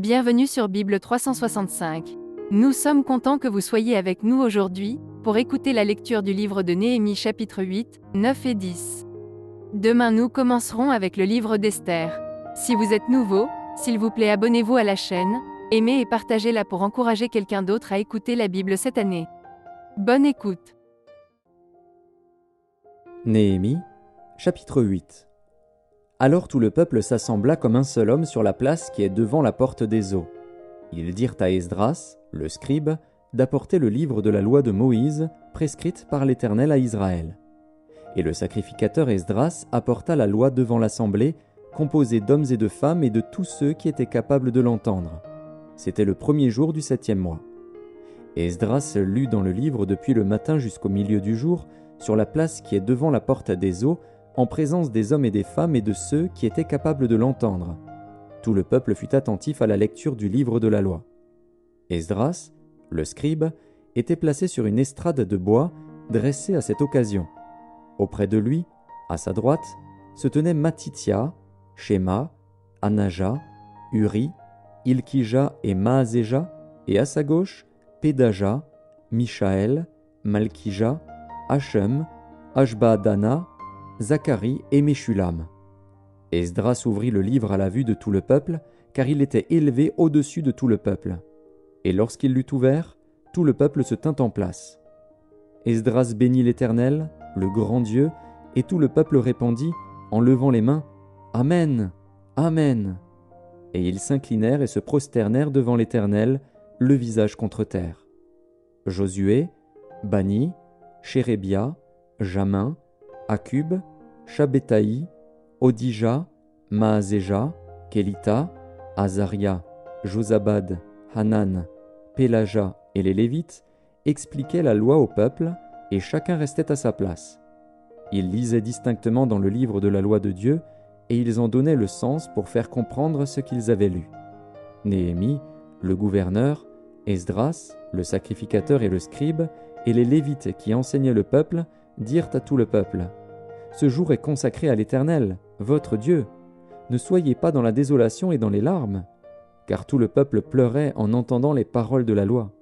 Bienvenue sur Bible 365. Nous sommes contents que vous soyez avec nous aujourd'hui, pour écouter la lecture du livre de Néhémie chapitre 8, 9 et 10. Demain nous commencerons avec le livre d'Esther. Si vous êtes nouveau, s'il vous plaît abonnez-vous à la chaîne, aimez et partagez-la pour encourager quelqu'un d'autre à écouter la Bible cette année. Bonne écoute. Néhémie, chapitre 8. Alors tout le peuple s'assembla comme un seul homme sur la place qui est devant la porte des eaux. Ils dirent à Esdras, le scribe, d'apporter le livre de la loi de Moïse, prescrite par l'Éternel à Israël. Et le sacrificateur Esdras apporta la loi devant l'assemblée, composée d'hommes et de femmes et de tous ceux qui étaient capables de l'entendre. C'était le premier jour du 7e mois. Esdras lut dans le livre depuis le matin jusqu'au milieu du jour, sur la place qui est devant la porte des eaux, en présence des hommes et des femmes et de ceux qui étaient capables de l'entendre. Tout le peuple fut attentif à la lecture du livre de la loi. Esdras, le scribe, était placé sur une estrade de bois dressée à cette occasion. Auprès de lui, à sa droite, se tenaient Matithia, Shema, Anaja, Uri, Ilkija et Maazéja, et à sa gauche, Pédaja, Mishaël, Malkija, Hachem, Ashbaadana, Zacharie et Meshulam. Esdras ouvrit le livre à la vue de tout le peuple, car il était élevé au-dessus de tout le peuple. Et lorsqu'il l'eut ouvert, tout le peuple se tint en place. Esdras bénit l'Éternel, le grand Dieu, et tout le peuple répondit, en levant les mains, « Amen, Amen !» Et ils s'inclinèrent et se prosternèrent devant l'Éternel, le visage contre terre. Josué, Bani, Chérébia, Jamin, Akub, Shabbétaï, Odija, Maazéja, Kélita, Azaria, Josabad, Hanan, Pélaja et les Lévites expliquaient la loi au peuple, et chacun restait à sa place. Ils lisaient distinctement dans le livre de la loi de Dieu, et ils en donnaient le sens pour faire comprendre ce qu'ils avaient lu. Néhémie, le gouverneur, Esdras, le sacrificateur et le scribe, et les Lévites qui enseignaient le peuple, dirent à tout le peuple, « Ce jour est consacré à l'Éternel, votre Dieu. Ne soyez pas dans la désolation et dans les larmes. » Car tout le peuple pleurait en entendant les paroles de la loi.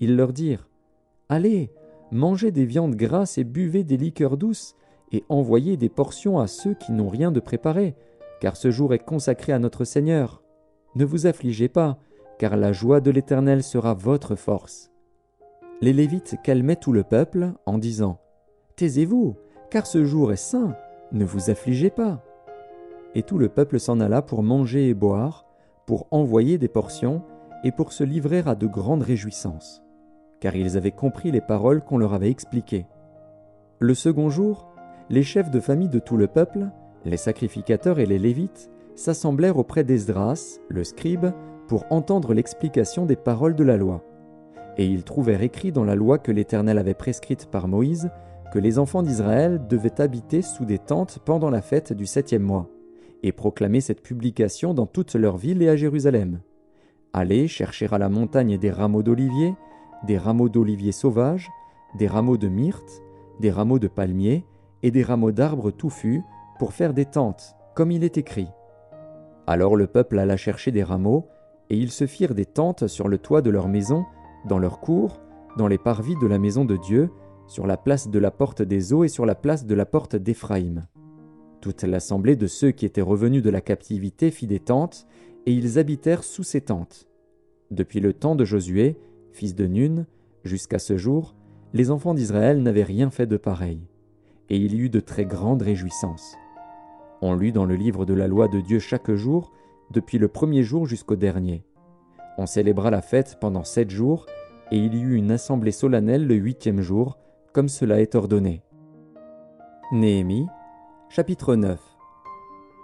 Ils leur dirent, « Allez, mangez des viandes grasses et buvez des liqueurs douces, et envoyez des portions à ceux qui n'ont rien de préparé, car ce jour est consacré à notre Seigneur. Ne vous affligez pas, car la joie de l'Éternel sera votre force. » Les Lévites calmaient tout le peuple en disant, « Taisez-vous, car ce jour est saint, ne vous affligez pas. » Et tout le peuple s'en alla pour manger et boire, pour envoyer des portions et pour se livrer à de grandes réjouissances, car ils avaient compris les paroles qu'on leur avait expliquées. Le second jour, les chefs de famille de tout le peuple, les sacrificateurs et les Lévites, s'assemblèrent auprès d'Esdras, le scribe, pour entendre l'explication des paroles de la loi. Et ils trouvèrent écrit dans la loi que l'Éternel avait prescrite par Moïse que les enfants d'Israël devaient habiter sous des tentes pendant la fête du 7e mois, et proclamer cette publication dans toutes leurs villes et à Jérusalem. Allez chercher à la montagne des rameaux d'olivier sauvages, des rameaux de myrte, des rameaux de palmier et des rameaux d'arbres touffus pour faire des tentes, comme il est écrit. Alors le peuple alla chercher des rameaux, et ils se firent des tentes sur le toit de leur maison, dans leur cour, dans les parvis de la maison de Dieu, sur la place de la porte des eaux et sur la place de la porte d'Éphraïm. Toute l'assemblée de ceux qui étaient revenus de la captivité fit des tentes, et ils habitèrent sous ces tentes. Depuis le temps de Josué, fils de Nun, jusqu'à ce jour, les enfants d'Israël n'avaient rien fait de pareil, et il y eut de très grandes réjouissances. On lut dans le livre de la loi de Dieu chaque jour, depuis le premier jour jusqu'au dernier. On célébra la fête pendant 7 jours, et il y eut une assemblée solennelle le 8e jour, comme cela est ordonné. Néhémie, chapitre 9.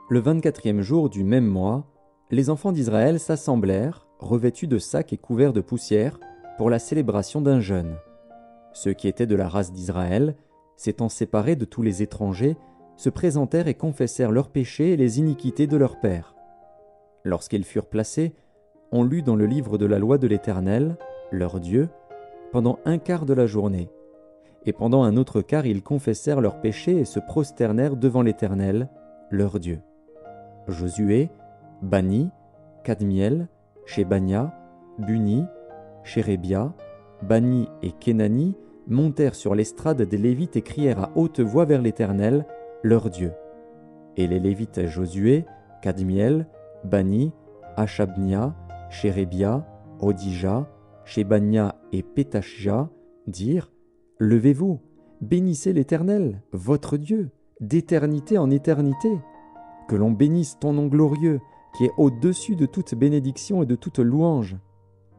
Le 24e jour du même mois, les enfants d'Israël s'assemblèrent, revêtus de sacs et couverts de poussière, pour la célébration d'un jeûne. Ceux qui étaient de la race d'Israël, s'étant séparés de tous les étrangers, se présentèrent et confessèrent leurs péchés et les iniquités de leurs pères. Lorsqu'ils furent placés, on lut dans le livre de la loi de l'Éternel, leur Dieu, pendant un quart de la journée. Et pendant un autre quart, ils confessèrent leurs péchés et se prosternèrent devant l'Éternel, leur Dieu. Josué, Bani, Kadmiel, Shebania, Buni, Shérébia, Bani et Kenani montèrent sur l'estrade des Lévites et crièrent à haute voix vers l'Éternel, leur Dieu. Et les Lévites Josué, Kadmiel, Bani, Achabnia, Shérébia, Odija, Shebania et Pétachia dirent « Levez-vous, bénissez l'Éternel, votre Dieu, d'éternité en éternité. Que l'on bénisse ton nom glorieux, qui est au-dessus de toute bénédiction et de toute louange.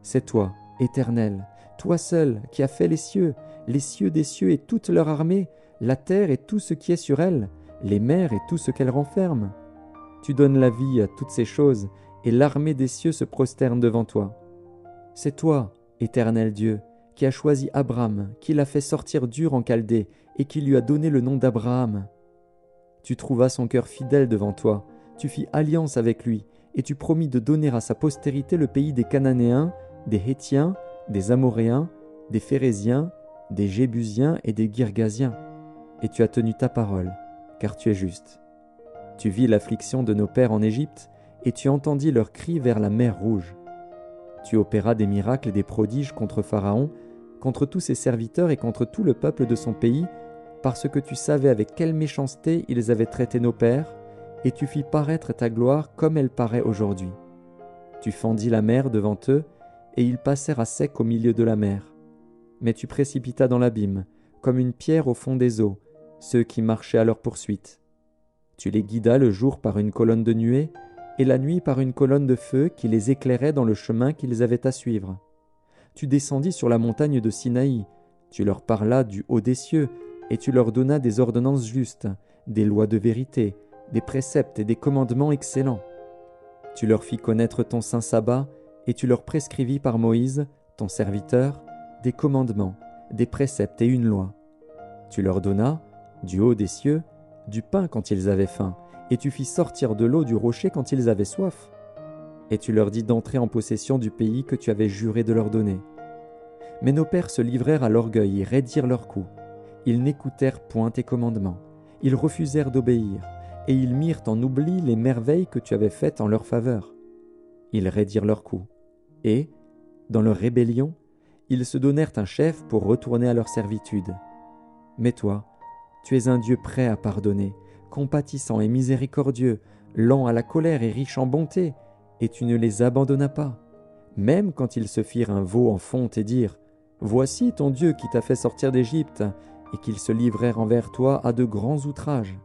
C'est toi, Éternel, toi seul, qui as fait les cieux des cieux et toute leur armée, la terre et tout ce qui est sur elle, les mers et tout ce qu'elles renferment. Tu donnes la vie à toutes ces choses, et l'armée des cieux se prosterne devant toi. C'est toi, Éternel Dieu, qui as choisi Abraham, qui l'a fait sortir d'Ur en Chaldée, et qui lui a donné le nom d'Abraham. Tu trouvas son cœur fidèle devant toi, tu fis alliance avec lui, et tu promis de donner à sa postérité le pays des Cananéens, des Hétiens, des Amoréens, des Phéréziens, des Jébusiens et des Girgasiens. Et tu as tenu ta parole, car tu es juste. Tu vis l'affliction de nos pères en Égypte, et tu entendis leurs cris vers la mer Rouge. Tu opéras des miracles et des prodiges contre Pharaon, contre tous ses serviteurs et contre tout le peuple de son pays, parce que tu savais avec quelle méchanceté ils avaient traité nos pères, et tu fis paraître ta gloire comme elle paraît aujourd'hui. Tu fendis la mer devant eux, et ils passèrent à sec au milieu de la mer. Mais tu précipitas dans l'abîme, comme une pierre au fond des eaux, ceux qui marchaient à leur poursuite. Tu les guidas le jour par une colonne de nuée, et la nuit par une colonne de feu qui les éclairait dans le chemin qu'ils avaient à suivre. Tu descendis sur la montagne de Sinaï, tu leur parlas du haut des cieux, et tu leur donnas des ordonnances justes, des lois de vérité, des préceptes et des commandements excellents. Tu leur fis connaître ton saint sabbat, et tu leur prescrivis par Moïse, ton serviteur, des commandements, des préceptes et une loi. Tu leur donnas, du haut des cieux, du pain quand ils avaient faim, et tu fis sortir de l'eau du rocher quand ils avaient soif. Et tu leur dis d'entrer en possession du pays que tu avais juré de leur donner. Mais nos pères se livrèrent à l'orgueil et raidirent leur cou. Ils n'écoutèrent point tes commandements. Ils refusèrent d'obéir, et ils mirent en oubli les merveilles que tu avais faites en leur faveur. Ils raidirent leur cou. Et, dans leur rébellion, ils se donnèrent un chef pour retourner à leur servitude. Mais toi, tu es un Dieu prêt à pardonner, compatissant et miséricordieux, lent à la colère et riche en bonté, et tu ne les abandonnas pas, même quand ils se firent un veau en fonte et dirent « Voici ton Dieu qui t'a fait sortir d'Égypte », et qu'ils se livrèrent envers toi à de grands outrages.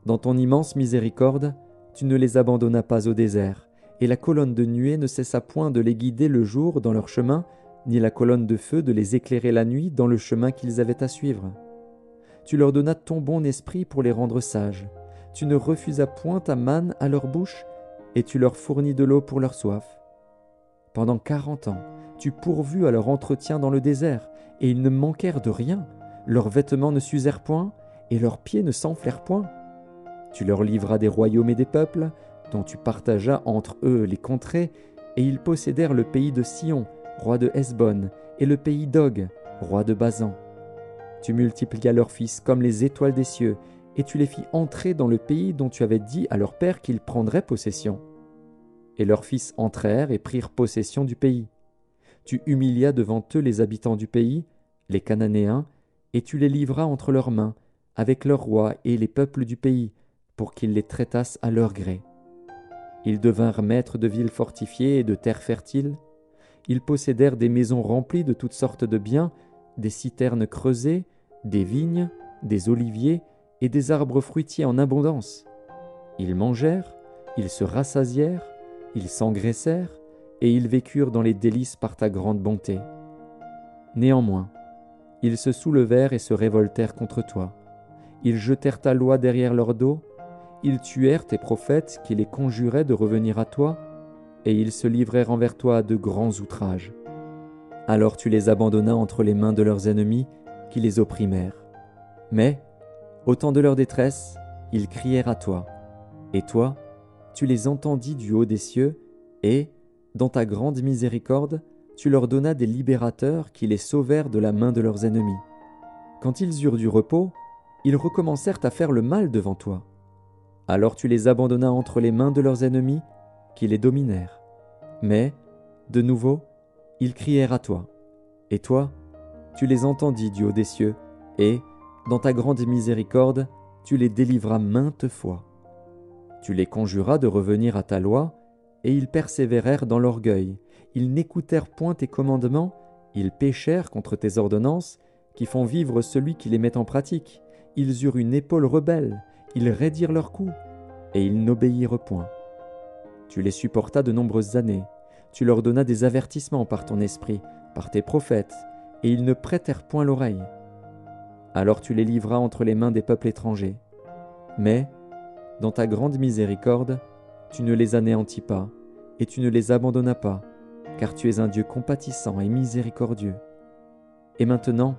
Dans ton immense miséricorde, tu ne les abandonnas pas au désert, et la colonne de nuée ne cessa point de les guider le jour dans leur chemin, ni la colonne de feu de les éclairer la nuit dans le chemin qu'ils avaient à suivre. Tu leur donnas ton bon esprit pour les rendre sages. Tu ne refusas point ta manne à leur bouche, et tu leur fournis de l'eau pour leur soif. Pendant 40 ans, tu pourvus à leur entretien dans le désert, et ils ne manquèrent de rien. Leurs vêtements ne s'usèrent point, et leurs pieds ne s'enflèrent point. Tu leur livras des royaumes et des peuples, dont tu partageas entre eux les contrées, et ils possédèrent le pays de Sion, roi de Hesbon, et le pays d'Og, roi de Basan. Tu multiplias leurs fils comme les étoiles des cieux, et tu les fis entrer dans le pays dont tu avais dit à leur père qu'ils prendraient possession. Et leurs fils entrèrent et prirent possession du pays. Tu humilias devant eux les habitants du pays, les Cananéens, et tu les livras entre leurs mains, avec leurs rois et les peuples du pays, pour qu'ils les traitassent à leur gré. Ils devinrent maîtres de villes fortifiées et de terres fertiles. Ils possédèrent des maisons remplies de toutes sortes de biens, des citernes creusées, des vignes, des oliviers et des arbres fruitiers en abondance. Ils mangèrent, ils se rassasièrent, ils s'engraissèrent, et ils vécurent dans les délices par ta grande bonté. Néanmoins, ils se soulevèrent et se révoltèrent contre toi. Ils jetèrent ta loi derrière leur dos, ils tuèrent tes prophètes qui les conjuraient de revenir à toi, et ils se livrèrent envers toi à de grands outrages. Alors tu les abandonnas entre les mains de leurs ennemis, qui les opprimèrent. Mais, au temps de leur détresse, ils crièrent à toi, et toi, tu les entendis du haut des cieux, et, dans ta grande miséricorde, tu leur donnas des libérateurs qui les sauvèrent de la main de leurs ennemis. Quand ils eurent du repos, ils recommencèrent à faire le mal devant toi. Alors tu les abandonnas entre les mains de leurs ennemis, qui les dominèrent. Mais, de nouveau, ils crièrent à toi. Et toi, tu les entendis du haut des cieux, et, dans ta grande miséricorde, tu les délivras maintes fois. Tu les conjuras de revenir à ta loi, et ils persévérèrent dans l'orgueil. Ils n'écoutèrent point tes commandements, ils péchèrent contre tes ordonnances, qui font vivre celui qui les met en pratique. Ils eurent une épaule rebelle, ils raidirent leur cou, et ils n'obéirent point. Tu les supportas de nombreuses années, tu leur donnas des avertissements par ton esprit, par tes prophètes, et ils ne prêtèrent point l'oreille. Alors tu les livras entre les mains des peuples étrangers. Mais, dans ta grande miséricorde, tu ne les anéantis pas, et tu ne les abandonnas pas, car tu es un Dieu compatissant et miséricordieux. Et maintenant,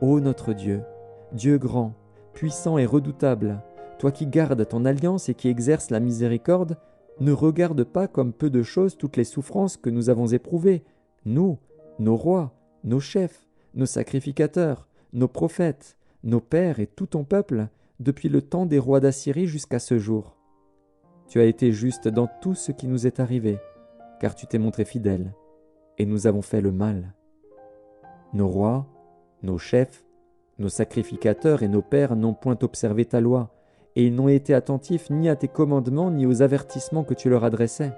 ô notre Dieu, Dieu grand, puissant et redoutable, toi qui gardes ton alliance et qui exerces la miséricorde, ne regarde pas comme peu de choses toutes les souffrances que nous avons éprouvées, nous, nos rois, nos chefs, nos sacrificateurs, nos prophètes, nos pères et tout ton peuple, depuis le temps des rois d'Assyrie jusqu'à ce jour. Tu as été juste dans tout ce qui nous est arrivé, car tu t'es montré fidèle, et nous avons fait le mal. Nos rois, nos chefs, nos sacrificateurs et nos pères n'ont point observé ta loi, et ils n'ont été attentifs ni à tes commandements ni aux avertissements que tu leur adressais.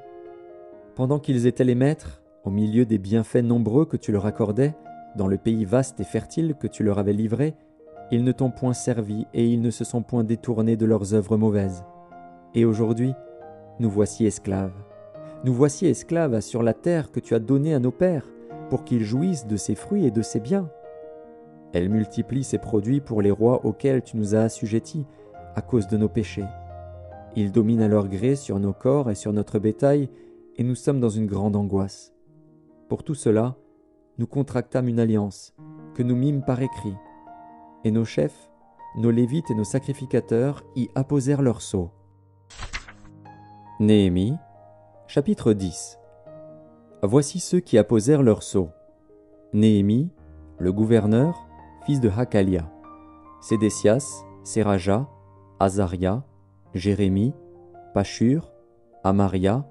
Pendant qu'ils étaient les maîtres, au milieu des bienfaits nombreux que tu leur accordais, dans le pays vaste et fertile que tu leur avais livré, ils ne t'ont point servi et ils ne se sont point détournés de leurs œuvres mauvaises. Et aujourd'hui, nous voici esclaves. Nous voici esclaves sur la terre que tu as donnée à nos pères, pour qu'ils jouissent de ses fruits et de ses biens. Elle multiplie ses produits pour les rois auxquels tu nous as assujettis, à cause de nos péchés. Ils dominent à leur gré sur nos corps et sur notre bétail, et nous sommes dans une grande angoisse. Pour tout cela, nous contractâmes une alliance, que nous mîmes par écrit, et nos chefs, nos lévites et nos sacrificateurs y apposèrent leur sceau. Néhémie, chapitre 10. Voici ceux qui apposèrent leur sceau. Néhémie, le gouverneur, fils de Hakalia, Sédécias, Séraja, Azaria, Jérémie, Pashur, Amaria,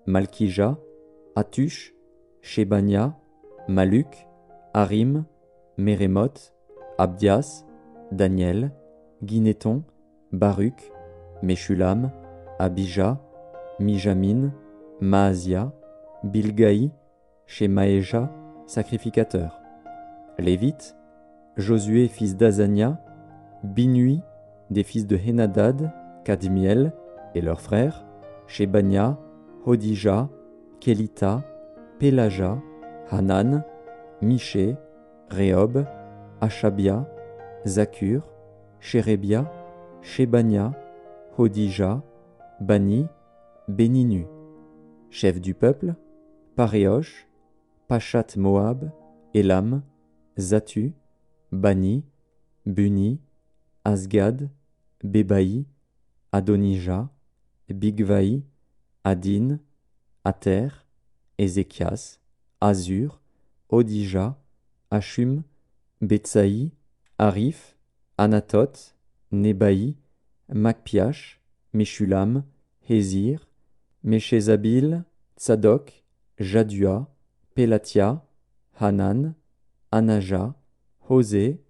Malkija, Atush, Shébania, Maluk, Harim, Mérémoth, Abdias, Daniel, Guinéton, Baruch, Meshulam, Abija, Mijamin, Maazia, Bilgaï, Shemaéja, sacrificateur. Lévites, Josué fils d'Azania, Binui, des fils de Henadad, Kadmiel et leurs frères, Shébania, Hodija, Kelita, Pélaja, Hanan, Miché, Rehob, Achabia, Zakur, Shérébia, Shébania, Hodija, Bani, Béninu. Chef du peuple, Paréosh, Pachat Moab, Élam, Zatu, Bani, Buni, Asgad, Bébaï, Adonija, Bigvaï, Adin, Ater, Ézéchias, Azur, Odija, Hachum, Betsaï, Arif, Anatot, Nébaï, Macpiash, Meshulam, Hézir, Méchézabil, Tsadok, Jadua, Pélatia, Hanan, Anaja, Hosé,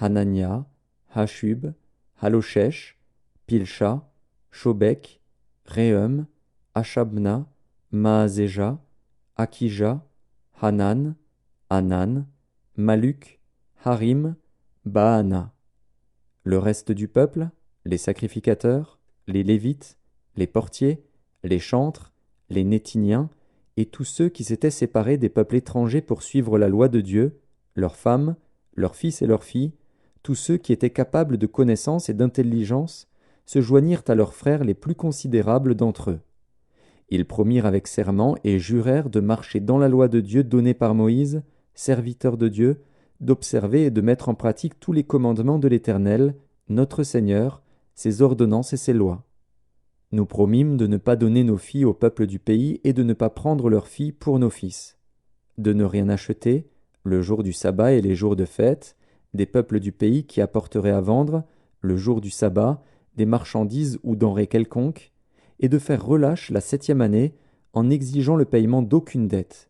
Hanania, Hashub, Haloshesh, Pilcha, Shobek, Reum, Achabna, Maazéja, Akija, Hanan, Anan, Maluk, Harim, Baana. Le reste du peuple, les sacrificateurs, les Lévites, les portiers, les chantres, les Nétiniens, et tous ceux qui s'étaient séparés des peuples étrangers pour suivre la loi de Dieu, leurs femmes, leurs fils et leurs filles, tous ceux qui étaient capables de connaissance et d'intelligence, se joignirent à leurs frères les plus considérables d'entre eux. Ils promirent avec serment et jurèrent de marcher dans la loi de Dieu donnée par Moïse, serviteur de Dieu, d'observer et de mettre en pratique tous les commandements de l'Éternel, notre Seigneur, ses ordonnances et ses lois. Nous promîmes de ne pas donner nos filles au peuple du pays et de ne pas prendre leurs filles pour nos fils, de ne rien acheter, le jour du sabbat et les jours de fête, des peuples du pays qui apporteraient à vendre, le jour du sabbat, des marchandises ou denrées quelconques, et de faire relâche la 7e année, en exigeant le paiement d'aucune dette.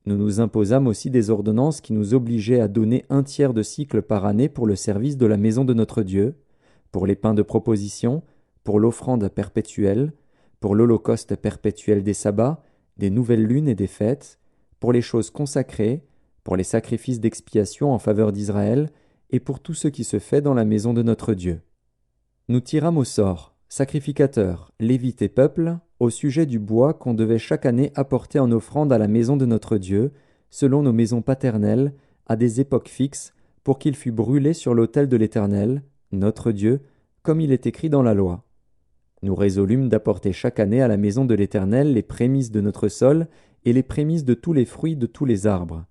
Nous nous imposâmes aussi des ordonnances qui nous obligeaient à donner 1/3 de cycle par année pour le service de la maison de notre Dieu, pour les pains de proposition, pour l'offrande perpétuelle, pour l'holocauste perpétuel des sabbats, des nouvelles lunes et des fêtes, pour les choses consacrées, pour les sacrifices d'expiation en faveur d'Israël, et pour tout ce qui se fait dans la maison de notre Dieu. Nous tirâmes au sort, sacrificateurs, lévites et peuples, au sujet du bois qu'on devait chaque année apporter en offrande à la maison de notre Dieu, selon nos maisons paternelles, à des époques fixes, pour qu'il fût brûlé sur l'autel de l'Éternel, notre Dieu, comme il est écrit dans la loi. Nous résolûmes d'apporter chaque année à la maison de l'Éternel les prémices de notre sol et les prémices de tous les fruits de tous les arbres,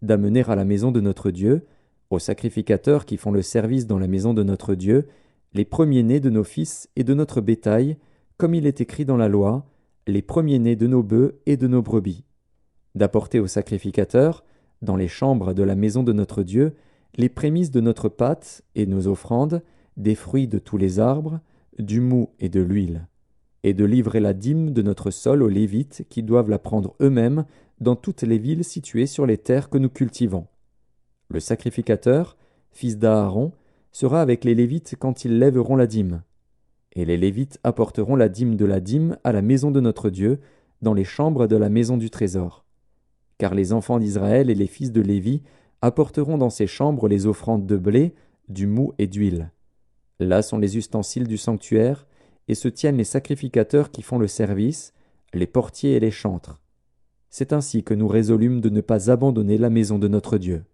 d'amener à la maison de notre Dieu, aux sacrificateurs qui font le service dans la maison de notre Dieu, les premiers-nés de nos fils et de notre bétail, comme il est écrit dans la loi, les premiers-nés de nos bœufs et de nos brebis, d'apporter aux sacrificateurs, dans les chambres de la maison de notre Dieu, les prémices de notre pâte et nos offrandes, des fruits de tous les arbres, du mou et de l'huile, et de livrer la dîme de notre sol aux Lévites qui doivent la prendre eux-mêmes dans toutes les villes situées sur les terres que nous cultivons. Le sacrificateur, fils d'Aaron, sera avec les Lévites quand ils lèveront la dîme. Et les Lévites apporteront la dîme de la dîme à la maison de notre Dieu, dans les chambres de la maison du trésor. Car les enfants d'Israël et les fils de Lévi apporteront dans ces chambres les offrandes de blé, du mou et d'huile. Là sont les ustensiles du sanctuaire, et se tiennent les sacrificateurs qui font le service, les portiers et les chantres. C'est ainsi que nous résolûmes de ne pas abandonner la maison de notre Dieu.